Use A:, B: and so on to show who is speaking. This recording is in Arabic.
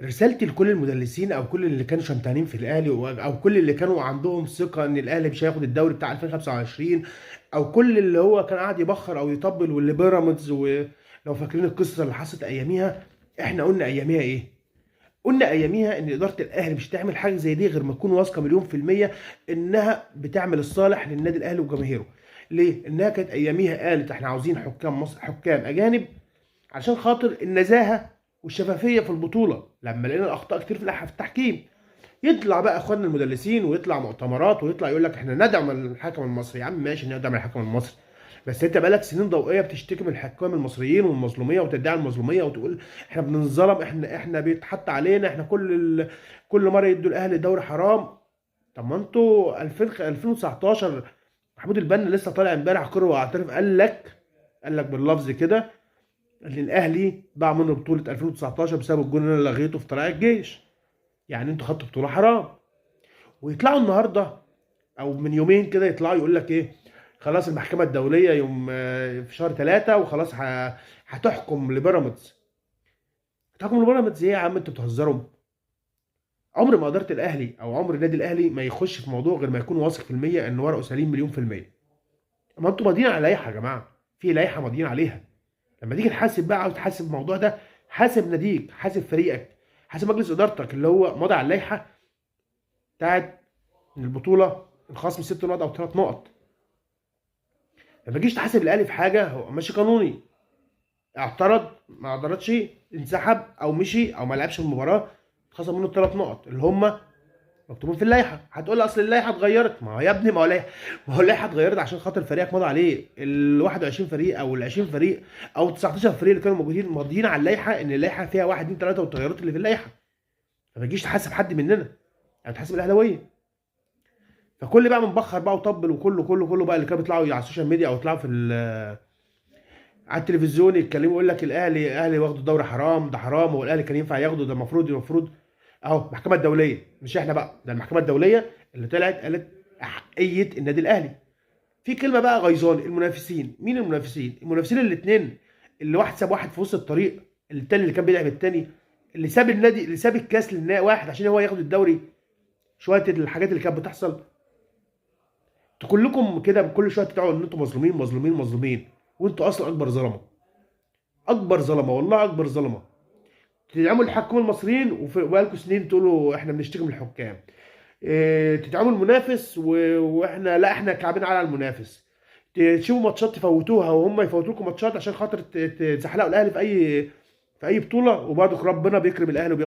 A: رسالتي لكل المدلسين او كل اللي كانوا شمتانين في الاهلي او كل اللي كانوا عندهم ثقه ان الاهلي مش هياخد الدوري بتاع 2025، او كل اللي هو كان قاعد يبخر او يطبل واللي بيراميدز، ولو فاكرين القصه اللي حصلت اياميها. احنا قلنا اياميها ايه؟ قلنا اياميها ان اداره الاهلي مش هتعمل حاجه زي دي غير ما تكون واثقه مليون في الميه انها بتعمل الصالح للنادي الاهلي وجماهيره. ليه؟ انها كانت اياميها قالت احنا عاوزين حكام مصر، حكام اجانب، عشان خاطر النزاهه والشفافيه في البطوله. لما لقينا الاخطاء كتير في التحكيم، يطلع بقى اخواننا المدلسين ويطلع مؤتمرات ويطلع يقول لك احنا ندعم الحكم المصري. يا عم ماشي ندعم الحكم المصري، بس انت بقالك سنين ضوئيه بتشتكي من الحكام المصريين والمظلوميه وتدعي المظلوميه وتقول احنا بننظلم، احنا بيتحط علينا، احنا كل مره يدوا الاهلي دوري حرام. طب ما انتوا 2019 محمود البنا لسه طالع امبارح قرر واعترف، قال لك باللفظ كده ان الاهلي ضاع منه بطوله 2019 بسبب الجون اللي انا لغيته في طلائع الجيش. يعني انتوا خدتوا بطوله حرام. ويطلعوا النهارده او من يومين كده يطلعوا يقول لك ايه؟ خلاص المحكمه الدوليه يوم في شهر 3 وخلاص هتحكم لبيراميدز. هتحكم لبيراميدز ايه يا عم؟ انتوا بتهزروا. عمر ما اداره الاهلي او عمر النادي الاهلي ما يخش في موضوع غير ما يكون واثق في الميه ان ورقه سليم مليون في الميه. اما انتوا ماضيين على لائحه يا جماعه، في لائحه ماضيين عليها. لما تيجي تحاسب بقى، عاوز تحاسب الموضوع ده، حاسب ناديك، حاسب فريقك، حاسب مجلس ادارتك اللي هو مضى على اللائحه بتاعت ان البطوله الخصم 6 نقط او 3 نقط. لما تجيش تحاسب الاهلي في حاجه هو ماشي قانوني، اعترض ما اعترضش، انسحب او مشي او ما لعبش المباراه، اتخصم منه ال3 نقط اللي هم مكتوبين في اللائحه. هتقول لي اصل اللائحه اتغيرت. ما هو يا ابني، ما هو اللائحه اتغيرت عشان خاطر فريقك مضى عليه. ال 21 فريق او ال 20 فريق او 19 فريق اللي كانوا موجودين ماضيين على اللائحه ان اللائحه فيها 1 2 3 والتغيرات اللي في اللائحه. فما تجيش تحاسب حد مننا او تحاسب الاهلاويه. فكل بقى منبخر بقى وطبل، وكله بقى اللي كانوا بيطلعوا على السوشيال ميديا او يطلعوا على التلفزيون يتكلموا يقول لك الاهلي واخدوا الدوري حرام، ده حرام، هو الاهلي كان ينفع ياخده، ده المفروض. اهو المحكمه الدوليه، مش احنا بقى، ده المحكمه الدوليه اللي طلعت قالت احقيه النادي الاهلي. في كلمه بقى غيظان، المنافسين. مين المنافسين؟ المنافسين الاثنين اللي واحد ساب واحد في وسط الطريق، اللي التاني اللي كان بيلعب التاني، اللي ساب النادي، اللي ساب الكاس واحد عشان هو ياخد الدوري. شويه الحاجات اللي كانت بتحصل، انتوا كلكم كده كل شويه تدعوا ان انتوا مظلومين مظلومين مظلومين، وانتوا اصلا اكبر ظلمه. اكبر ظلمه والله، اكبر ظلمه. تدعموا الحكام المصريين وبقالكم سنين تقولوا احنا بنشتكي من الحكام. اه تدعموا المنافس واحنا لا، احنا كعبين على المنافس. تشوفوا ماتشات تفوتوها وهم يفوتوا لكم ماتشات عشان خاطر تزحلقوا الاهلي في اي بطوله، وبرضه ربنا بيكرم الاهلي